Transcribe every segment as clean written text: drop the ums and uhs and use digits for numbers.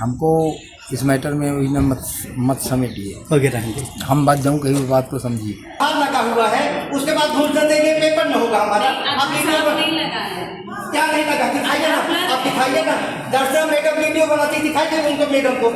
हमको इस मैटर में वही ना मत समेटिए वगैरह हम बात जाऊँ कहीं बात को समझिए। लगा हुआ है उसके बाद घूस न देंगे पेपर न होगा हमारा। अब नहीं लगा है क्या नहीं लगा, दिखाइए ना, आप दिखाइए ना। दर्शना मैडम वीडियो बनाती, दिखाइए उनको मैडम को।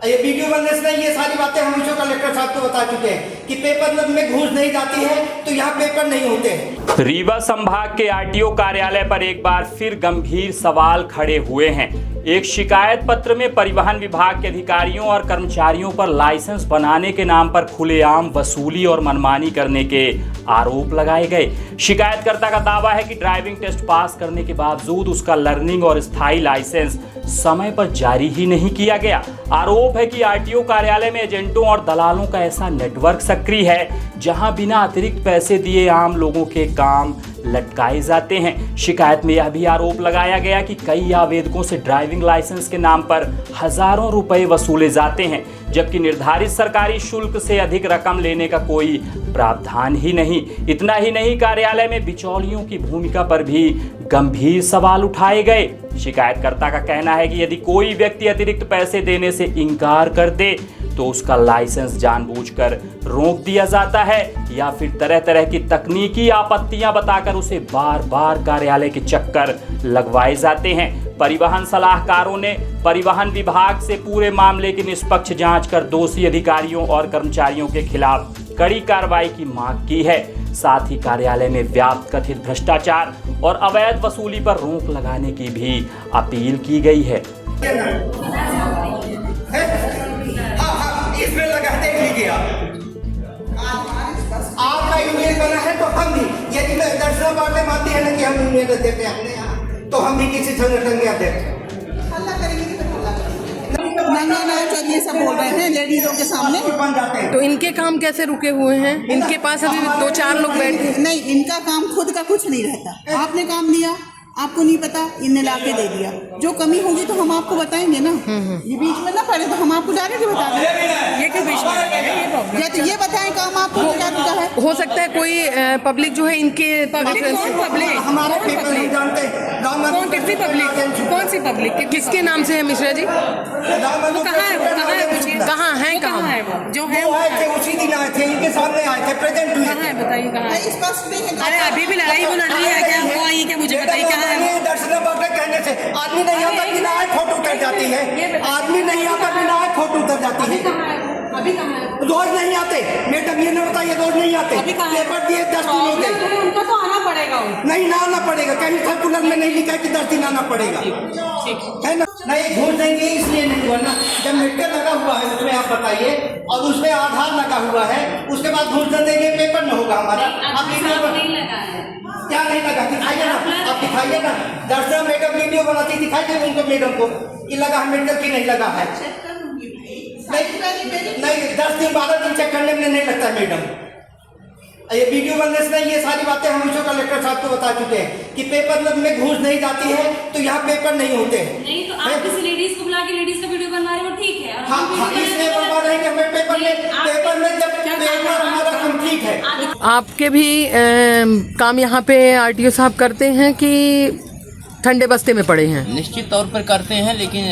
ये वीडियो बनने से नहीं, ये सारी बातें हम जो कलेक्टर साहब को बता चुके हैं कि पेपर में घूस नहीं जाती है तो यहाँ पेपर नहीं होते हैं। रीवा संभाग के आरटीओ कार्यालय पर एक बार फिर गंभीर सवाल खड़े हुए हैं। एक शिकायत पत्र में परिवहन विभाग के अधिकारियों और कर्मचारियों पर लाइसेंस बनाने के नाम पर खुलेआम वसूली और मनमानी करने के आरोप लगाए गए। शिकायतकर्ता का दावा है कि ड्राइविंग टेस्ट पास करने के बावजूद उसका लर्निंग और स्थायी लाइसेंस समय पर जारी ही नहीं किया गया। आरोप है कि आरटीओ कार्यालय में एजेंटों और दलालों का ऐसा नेटवर्क सक्रिय है जहां बिना अतिरिक्त पैसे दिए आम लोगों के काम लटकाए जाते हैं। शिकायत में यह भी आरोप लगाया गया कि कई आवेदकों से ड्राइविंग लाइसेंस के नाम पर हजारों रुपए वसूले जाते हैं, जबकि निर्धारित सरकारी शुल्क से अधिक रकम लेने का कोई प्रावधान ही नहीं। इतना ही नहीं, कार्यालय में बिचौलियों की भूमिका पर भी गंभीर सवाल उठाए गए। शिकायतकर्ता का कहना है कि यदि कोई व्यक्ति अतिरिक्त पैसे देने से इनकार कर दे तो उसका लाइसेंस जानबूझकर रोक दिया जाता है या फिर तरह तरह की तकनीकी आपत्तियां बताकर उसे बार बार कार्यालय के चक्कर लगवाए जाते हैं। परिवहन सलाहकारों ने परिवहन विभाग से पूरे मामले की निष्पक्ष जांच कर दोषी अधिकारियों और कर्मचारियों के खिलाफ कड़ी कार्रवाई की मांग की है। साथ ही कार्यालय में व्याप्त कथित भ्रष्टाचार और अवैध वसूली पर रोक लगाने की भी अपील की गई है। इसमें लगा देख लीजिए आपका यूनियन बना है तो हम भी, यदि दर्शना बातें मानती है ना कि हम यूनियन देते हैं अपने यहाँ, तो हम भी किसी संगठन के अध्यक्ष नहीं, ये सब बोल रहे हैं लेडीजों के सामने। बन जाते हैं तो इनके काम कैसे रुके हुए हैं? इनके पास अभी 2-4 लोग बैठे। नहीं, इनका काम खुद का कुछ नहीं रहता। आपने काम दिया, आपको नहीं पता, इनने ला के दे दिया। जो कमी होगी तो हम आपको बताएंगे ना। ये बीच में ना पड़े तो हम आपको डायरेक्ट बता दें। ये क्यों बीच में या तो ये बताएं काम आपको क्या रुका है। हो सकता है कोई पब्लिक जो है इनके पब्लिक हमारे पेपर नहीं जानते। कौन कितनी पब्लिक, कौन सी पब्लिक, किसके नाम से है मिश्रा जी? कहाँ है वो जो है? उसी दिन आए थे, इनके सामने आए थे, प्रेजेंट हुए थे। बताइए कहाँ है? स्पष्ट नहीं है। अरे अभी भी लड़ाई हो रही है क्या? वो आई क्या, मुझे बताइए कहाँ है? दर्शना बातें कहने से आदमी नहीं आता, बिना आए फोटो उतर जाती है। आदमी नहीं आता, बिना आए फोटो उतर जाती है। अभी कहाँ है? रोज नहीं आते मैडम, ये नहीं बताइए, रोज नहीं आते। पेपर दिए 10 दिन हो गए। उनको तो आना पड़ेगा। नहीं ना आना पड़ेगा, कहीं सर्कुलर में नहीं लिखा है कि 10 दिन आना पड़ेगा, है ना? नहीं घूस देंगे इसलिए नहीं हुआ ना। जब मीटर लगा हुआ है उसमें आप बताइए, और उसमें आधार लगा हुआ है, उसके बाद घूस न देंगे पेपर न होगा हमारा। अब नहीं लगा है, क्या नहीं लगा, दिखाइए ना, आप दिखाइए ना। दर्शना मैडम वीडियो बनाती, दिखाइए उनको मैडम को कि लगा है मीटर की नहीं लगा है। नहीं 10 दिन 12 दिन चेक करने में नहीं लगता मैडम। ये वीडियो बनने से नहीं, ये सारी बातें हम जो कलेक्टर साहब को बता चुके हैं कि पेपर में घूस नहीं जाती है तो यहाँ पेपर नहीं होते हैं। नहीं तो आप किसी लेडीज को बुला के लेडीज का वीडियो बनवा रहे हो, ठीक है। हाँ, इसलिए बनवा रहे हैं कि हमें पेपर में जब पेपर हमारा कंप्लीट है। आपके भी काम यहाँ पे आरटीओ साहब करते हैं कि ठंडे बस्ते में पड़े हैं? निश्चित तौर पर करते हैं, लेकिन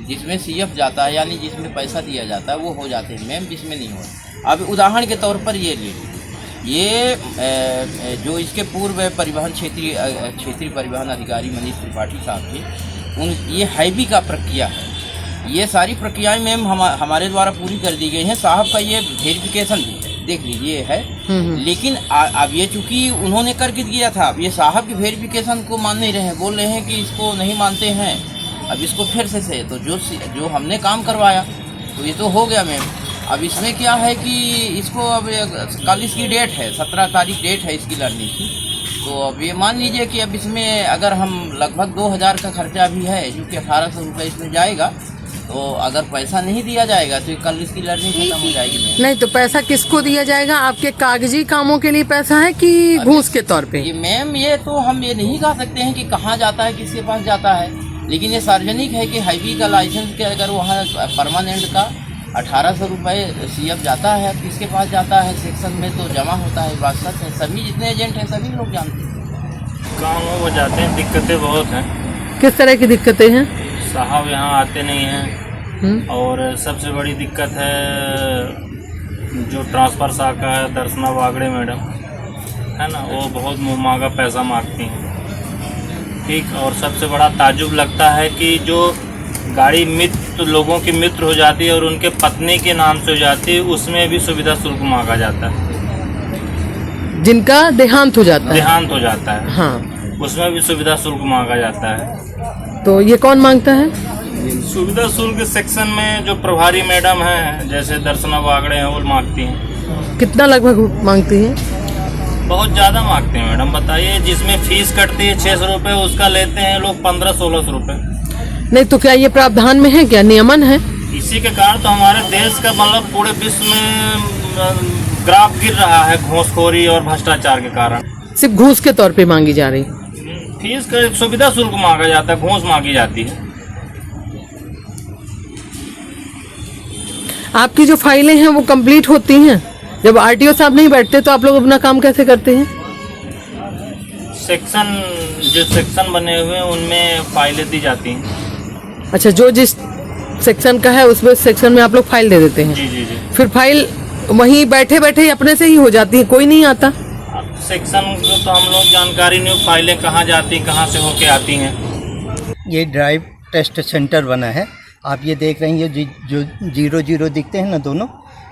जिसमें सीएफ जाता है यानी जिसमें पैसा दिया जाता है वो हो जाते हैं मैम, जिसमें नहीं हो। अब उदाहरण के तौर पर ये जो इसके पूर्व परिवहन क्षेत्रीय परिवहन अधिकारी मनीष त्रिपाठी साहब थे, ये हाईवी का प्रक्रिया है। ये सारी प्रक्रियाएं मैम हमारे द्वारा पूरी कर दी गई हैं। साहब का ये वेरिफिकेशन देख लीजिए है, लेकिन अब ये चूंकि उन्होंने करके दिया था, अब ये साहब की वेरिफिकेशन को मान नहीं रहे हैं, बोल रहे हैं कि इसको नहीं मानते हैं। अब इसको फिर से तो जो हमने काम करवाया तो ये तो हो गया मैम। अब इसमें क्या है कि इसको अब कल इसकी डेट है, 17 तारीख डेट है इसकी लर्निंग की। तो अब ये मान लीजिए कि अब इसमें अगर हम लगभग 2000 का खर्चा भी है, जो कि 1800 रुपये इसमें जाएगा, तो अगर पैसा नहीं दिया जाएगा तो कल इसकी लर्निंग खत्म हो जाएगी मैम। नहीं तो पैसा किसको दिया जाएगा? आपके कागजी कामों के लिए पैसा है कि घूस के तौर पे? ये मैम ये तो हम ये नहीं कह सकते हैं कि कहाँ जाता है, किसके पास जाता है, लेकिन ये सार्वजनिक है कि हाईवी का लाइसेंस के अगर वहाँ परमानेंट का 1800 रुपये सीएफ जाता है, किसके पास जाता है सेक्शन में तो जमा होता है। बात सच है, सभी जितने एजेंट हैं सभी लोग जानते हैं। काम वो जाते हैं, दिक्कतें बहुत हैं। किस तरह की दिक्कतें हैं? साहब यहाँ आते नहीं हैं और सबसे बड़ी दिक्कत है जो ट्रांसफ़र शाखा है दर्शना वागड़े मैडम है ना, वो बहुत मुँह मांगा पैसा मांगती हैं। ठीक, और सबसे बड़ा ताजुब लगता है कि जो गाड़ी मित्र लोगों की मित्र हो जाती है और उनके पत्नी के नाम से हो जाती है, उसमें भी सुविधा शुल्क मांगा जाता है। जिनका देहांत हो जाता है, देहांत हो जाता है, हाँ, उसमें भी सुविधा शुल्क मांगा जाता है। तो ये कौन मांगता है? सुविधा शुल्क सेक्शन में जो प्रभारी मैडम हैं, जैसे दर्शना वागड़े हैं, वो मांगती हैं। कितना लगभग मांगती हैं? बहुत ज़्यादा मांगते हैं मैडम, बताइए। जिसमें फीस कटती है 600 रुपये, उसका लेते हैं लोग 1500-1600 रुपये। नहीं तो क्या ये प्रावधान में है, क्या नियमन है? इसी के कारण तो हमारे देश का मतलब पूरे विश्व में ग्राफ गिर रहा है, घूसखोरी और भ्रष्टाचार के कारण। सिर्फ घूस के तौर पे मांगी जा रही? फीस का सुविधा शुल्क मांगा जाता है, घूस मांगी जाती है। आपकी जो फाइलें हैं वो कंप्लीट होती हैं? जब आरटीओ साहब नहीं बैठते तो आप लोग अपना काम कैसे करते हैं? सेक्शन, जो सेक्शन बने हुए हैं उनमें फाइलें दी जाती हैं। अच्छा, जो जिस सेक्शन का है उसमें सेक्शन में आप लोग फाइल दे देते हैं? जी जी जी। फिर फाइल वहीं बैठे बैठे अपने से ही हो जाती है, कोई नहीं आता? अब सेक्शन को तो हम लोग जानकारी नहीं, फाइलें कहाँ जाती, कहाँ से होके आती हैं। ये ड्राइव टेस्ट सेंटर बना है, आप ये देख रहे हैं, ये जो 0-0 दिखते हैं ना दोनों,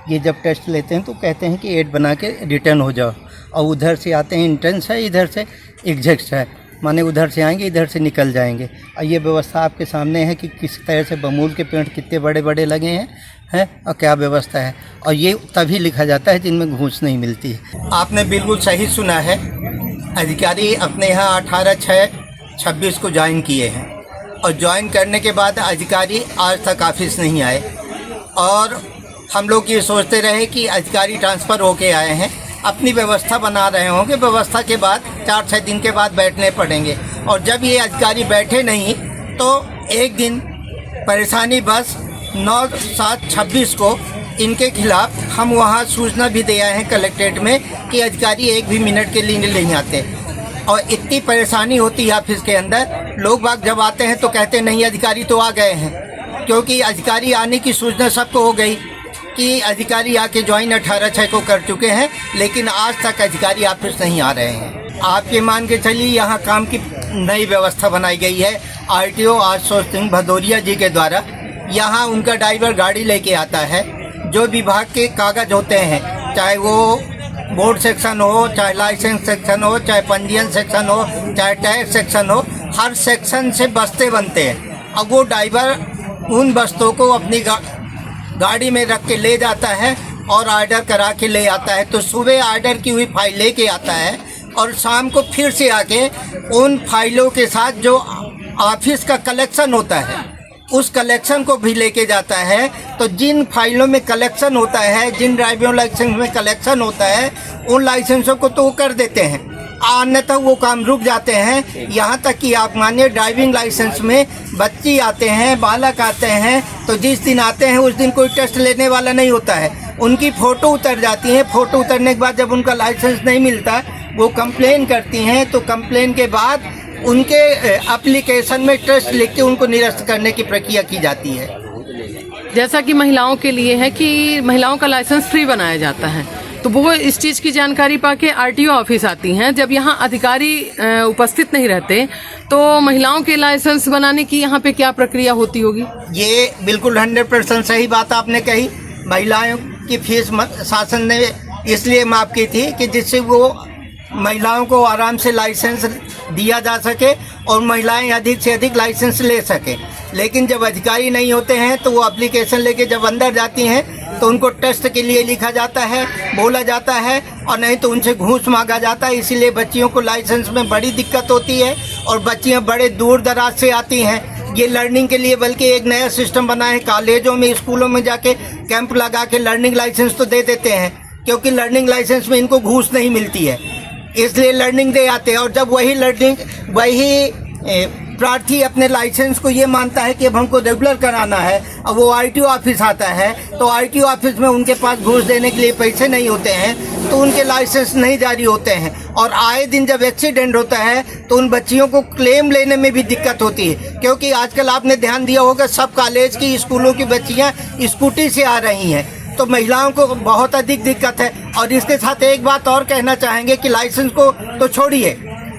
ये जब टेस्ट लेते हैं तो कहते हैं कि 8 बना के रिटर्न हो जाओ, और उधर से आते हैं इंट्रेंस है, इधर से एग्जिट है, माने उधर से आएंगे इधर से निकल जाएंगे। और ये व्यवस्था आपके सामने है कि किस तरह से बमूल के पेड़ कितने बड़े बड़े लगे हैं और क्या व्यवस्था है। और ये तभी लिखा जाता है जिनमें घूस नहीं मिलती है। आपने बिल्कुल सही सुना है, अधिकारी अपने यहाँ 18/6/26 को ज्वाइन किए हैं, और ज्वाइन करने के बाद अधिकारी आज तक ऑफिस नहीं आए, और हम लोग ये सोचते रहे कि अधिकारी ट्रांसफ़र होके आए हैं, अपनी व्यवस्था बना रहे होंगे, व्यवस्था के बाद 4-6 दिन के बाद बैठने पड़ेंगे। और जब ये अधिकारी बैठे नहीं तो एक दिन परेशानी बस 9/7/26 को इनके खिलाफ हम वहाँ सूचना भी दे आए हैं कलेक्ट्रेट में कि अधिकारी एक भी मिनट के लिए नहीं आते, और इतनी परेशानी होती है ऑफिस के अंदर। लोग बाग जब आते हैं तो कहते नहीं अधिकारी तो आ गए हैं, क्योंकि अधिकारी आने की सूचना सबको हो गई कि अधिकारी आके ज्वाइन 18/6 को कर चुके हैं, लेकिन आज तक अधिकारी ऑफिस नहीं आ रहे हैं। आप ये मान के चलिए यहाँ काम की नई व्यवस्था बनाई गई है आरटीओ आशुतोष सिंह भदौरिया जी के द्वारा। यहाँ उनका ड्राइवर गाड़ी लेके आता है, जो विभाग के कागज होते हैं, चाहे वो बोर्ड सेक्शन हो, चाहे लाइसेंस सेक्शन हो, चाहे पंजीयन सेक्शन हो, चाहे टैक्स सेक्शन हो, हर सेक्शन से बस्ते बनते हैं। अब वो ड्राइवर उन बस्तों को अपनी गाड़ी में रख के ले जाता है और ऑर्डर करा के ले आता है। तो सुबह ऑर्डर की हुई फाइल लेके आता है और शाम को फिर से आके उन फाइलों के साथ जो ऑफिस का कलेक्शन होता है उस कलेक्शन को भी लेके जाता है। तो जिन फाइलों में कलेक्शन होता है, जिन ड्राइविंग लाइसेंस में कलेक्शन होता है, उन लाइसेंसों को तो वो कर देते हैं, अन्यथा वो काम रुक जाते हैं। यहाँ तक कि आप मानिए ड्राइविंग लाइसेंस में बच्ची आते हैं, बालक आते हैं, तो जिस दिन आते हैं उस दिन कोई टेस्ट लेने वाला नहीं होता है, उनकी फ़ोटो उतर जाती है। फ़ोटो उतरने के बाद जब उनका लाइसेंस नहीं मिलता वो कंप्लेन करती हैं, तो कंप्लेन के बाद उनके एप्लीकेशन में टेस्ट लिख के उनको निरस्त करने की प्रक्रिया की जाती है। जैसा कि महिलाओं के लिए है कि महिलाओं का लाइसेंस फ्री बनाया जाता है, तो वो इस चीज़ की जानकारी पाके आरटीओ ऑफिस आती हैं। जब यहाँ अधिकारी उपस्थित नहीं रहते तो महिलाओं के लाइसेंस बनाने की यहाँ पे क्या प्रक्रिया होती होगी? ये बिल्कुल 100% सही बात आपने कही। महिलाओं की फीस शासन ने इसलिए माफ़ की थी कि जिससे वो महिलाओं को आराम से लाइसेंस दिया जा सके और महिलाएं अधिक से अधिक लाइसेंस ले सकें। लेकिन जब अधिकारी नहीं होते हैं तो वो एप्लीकेशन लेके जब अंदर जाती हैं तो उनको टेस्ट के लिए लिखा जाता है, बोला जाता है, और नहीं तो उनसे घूस मांगा जाता है। इसीलिए बच्चियों को लाइसेंस में बड़ी दिक्कत होती है और बच्चियां बड़े दूर दराज से आती हैं ये लर्निंग के लिए। बल्कि एक नया सिस्टम बना है, कॉलेजों में, स्कूलों में जाके कैंप लगा के लर्निंग लाइसेंस तो दे देते हैं, क्योंकि लर्निंग लाइसेंस में इनको घूस नहीं मिलती है, इसलिए लर्निंग दे आते हैं। और जब वही प्रार्थी अपने लाइसेंस को ये मानता है कि अब हमको रेगुलर कराना है, अब वो आरटीओ ऑफिस आता है तो आरटीओ ऑफिस में उनके पास घूस देने के लिए पैसे नहीं होते हैं, तो उनके लाइसेंस नहीं जारी होते हैं, और आए दिन जब एक्सीडेंट होता है तो उन बच्चियों को क्लेम लेने में भी दिक्कत होती है, क्योंकि आजकल आपने ध्यान दिया होगा सब कॉलेज की स्कूलों की बच्चियां स्कूटी से आ रही हैं, तो महिलाओं को बहुत अधिक दिक्कत है। और इसके साथ एक बात और कहना चाहेंगे कि लाइसेंस को तो छोड़िए,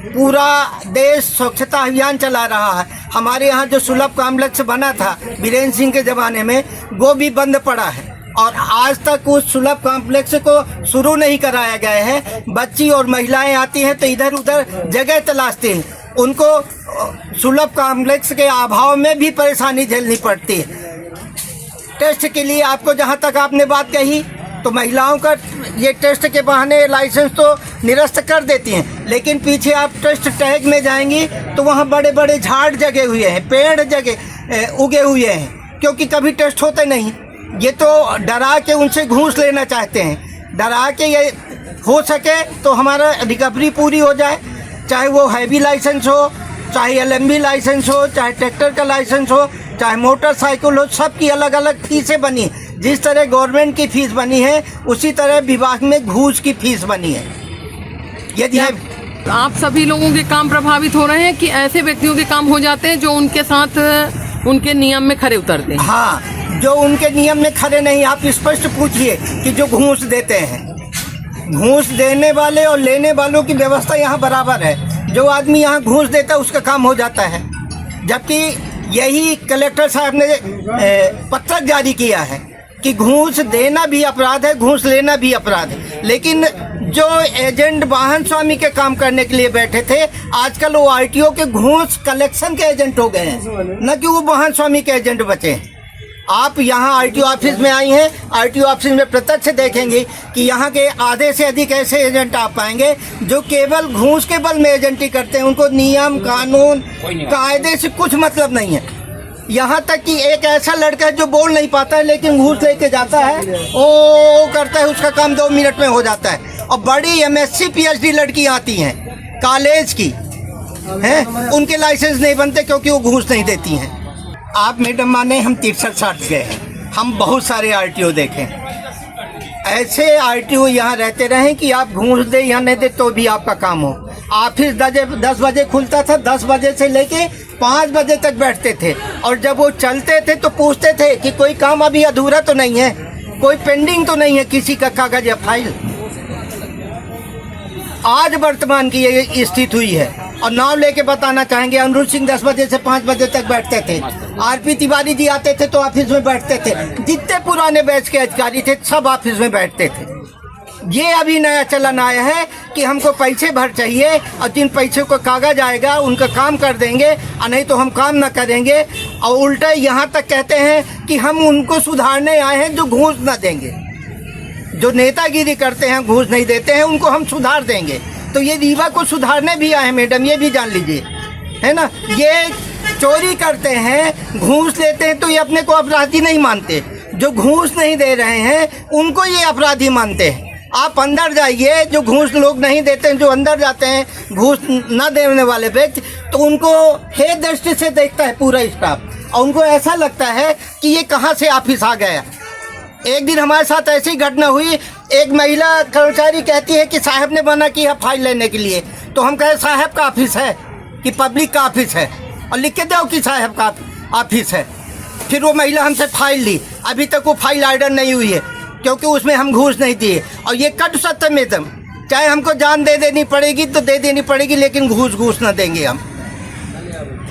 पूरा देश स्वच्छता अभियान चला रहा है। हमारे यहाँ जो सुलभ कॉम्प्लेक्स बना था बीरेन्द्र सिंह के ज़माने में, वो भी बंद पड़ा है और आज तक उस सुलभ कॉम्प्लेक्स को शुरू नहीं कराया गया है। बच्ची और महिलाएं आती हैं तो इधर उधर जगह तलाशती हैं, उनको सुलभ कॉम्प्लेक्स के अभाव में भी परेशानी झेलनी पड़ती है। टेस्ट के लिए आपको जहाँ तक आपने बात कही, तो महिलाओं का ये टेस्ट के बहाने लाइसेंस तो निरस्त कर देती हैं, लेकिन पीछे आप टेस्ट टैग में जाएंगी तो वहाँ बड़े बड़े झाड़ जगे हुए हैं, पेड़ जगे उगे हुए हैं, क्योंकि कभी टेस्ट होते नहीं। ये तो डरा के उनसे घूस लेना चाहते हैं, डरा के ये हो सके तो हमारा रिकवरी पूरी हो जाए, चाहे वो हैवी लाइसेंस हो, चाहे एलएमबी लाइसेंस हो, चाहे ट्रैक्टर का लाइसेंस हो, चाहे मोटरसाइकिल हो, सबकी अलग अलग फीसें बनी। जिस तरह गवर्नमेंट की फीस बनी है उसी तरह विभाग में घूस की फीस बनी है। यदि आप सभी लोगों के काम प्रभावित हो रहे हैं कि ऐसे व्यक्तियों के काम हो जाते हैं जो उनके साथ उनके नियम में खरे उतरते हैं? हाँ, जो उनके नियम में खरे नहीं, आप स्पष्ट पूछिए कि जो घूस देते हैं, घूस देने वाले और लेने वालों की व्यवस्था यहाँ बराबर है। जो आदमी यहाँ घूस देता है उसका काम हो जाता है, जबकि यही कलेक्टर साहब ने पत्रक जारी किया है कि घूस देना भी अपराध है, घूस लेना भी अपराध है। लेकिन जो एजेंट वाहन स्वामी के काम करने के लिए बैठे थे, आजकल वो आरटीओ के घूस कलेक्शन के एजेंट हो गए हैं, न कि वो वाहन स्वामी के एजेंट बचे हैं। आप यहाँ आरटीओ ऑफिस में आई हैं, आरटीओ ऑफिस में प्रत्यक्ष देखेंगे कि यहाँ के आधे से अधिक ऐसे एजेंट आप पाएंगे जो केवल घूस के बल में एजेंटी करते हैं, उनको नियम कानून कायदे से कुछ मतलब नहीं है। यहाँ तक कि एक ऐसा लड़का है जो बोल नहीं पाता है लेकिन घूस लेके जाता है, ओ करता है, उसका काम 2 मिनट में हो जाता है। और बड़ी एमएससी पीएचडी लड़की आती हैं कॉलेज की हैं, उनके लाइसेंस नहीं बनते क्योंकि वो घूस नहीं देती हैं। आप मैडम माने हम 63-60 गए हैं, हम बहुत सारे आरटीओ देखे, ऐसे आरटीओ यहाँ रहते रहे कि आप घूस दे या नहीं दे तो भी आपका काम हो। ऑफिस 10 बजे खुलता था, 10 बजे से लेके 5 बजे तक बैठते थे, और जब वो चलते थे तो पूछते थे कि कोई काम अभी अधूरा तो नहीं है, कोई पेंडिंग तो नहीं है किसी का कागज या फाइल। आज वर्तमान की ये स्थिति हुई है। और नाम लेके बताना चाहेंगे, अमरूद सिंह 10 बजे से 5 बजे तक बैठते थे, आरपी तिवारी जी आते थे तो ऑफिस में बैठते थे, जितने पुराने बैच के अधिकारी थे सब ऑफिस में बैठते थे। ये अभी नया चलन आया है कि हमको पैसे भर चाहिए और जिन पैसों को कागज आएगा उनका काम कर देंगे, और नहीं तो हम काम ना करेंगे। और उल्टा यहाँ तक कहते हैं कि हम उनको सुधारने आए हैं जो घूस ना देंगे, जो नेतागिरी करते हैं, घूस नहीं देते हैं, उनको हम सुधार देंगे। तो ये रीवा को सुधारने भी आए हैं मैडम, ये भी जान लीजिए, है ना। ये चोरी करते हैं, घूस लेते हैं तो ये अपने को अपराधी नहीं मानते, जो घूस नहीं दे रहे हैं उनको ये अपराधी मानते हैं। आप अंदर जाइए, जो घूस लोग नहीं देते हैं, जो अंदर जाते हैं घूस न देने वाले व्यक्ति, तो उनको हे दृष्टि से देखता है पूरा स्टाफ, और उनको ऐसा लगता है कि ये कहाँ से ऑफिस आ गया। एक दिन हमारे साथ ऐसी घटना हुई, एक महिला कर्मचारी कहती है कि साहब ने मना किया फाइल लेने के लिए, तो हम कहे साहब का ऑफिस है कि पब्लिक का ऑफिस है, और लिख के दो कि साहब का ऑफिस है। फिर वो महिला हमसे फाइल ली, अभी तक वो फाइल ऑर्डर नहीं हुई है क्योंकि उसमें हम घूस नहीं दिए। और ये कट सत्य में तुम चाहे हमको जान दे देनी पड़ेगी तो दे देनी पड़ेगी, लेकिन घूस ना देंगे हम।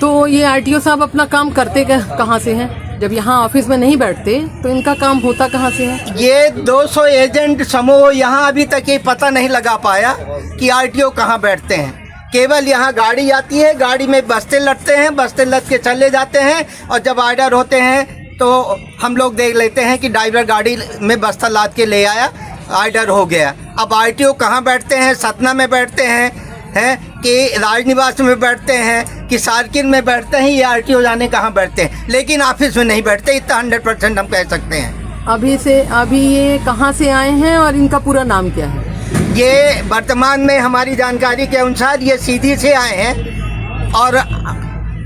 तो ये आरटीओ साहब अपना काम करते कहाँ से हैं? जब यहाँ ऑफिस में नहीं बैठते तो इनका काम होता कहाँ से है? ये 200 एजेंट समूह यहाँ अभी तक ये पता नहीं लगा पाया कि आरटीओ कहाँ बैठते हैं। केवल यहाँ गाड़ी आती है, गाड़ी में बस्ते लटते हैं, बस्ते लट के चले जाते हैं, और जब ऑर्डर होते हैं तो हम लोग देख लेते हैं कि ड्राइवर गाड़ी में बस्ता लाद के ले आया, ऑर्डर हो गया। अब आरटीओ कहाँ बैठते हैं? सतना में बैठते हैं कि राजनिवास में बैठते हैं कि सार्किन में बैठते हैं, ये आरटीओ जाने कहाँ बैठते हैं, लेकिन ऑफिस में नहीं बैठते, इतना 100% हम कह सकते हैं। अभी ये कहाँ से आए हैं और इनका पूरा नाम क्या है? ये वर्तमान में हमारी जानकारी के अनुसार ये सीधी से आए हैं और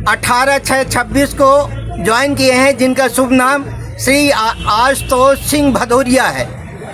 18/6/26 को ज्वाइन किए हैं, जिनका शुभ नाम श्री आशुतोष सिंह भदौरिया है।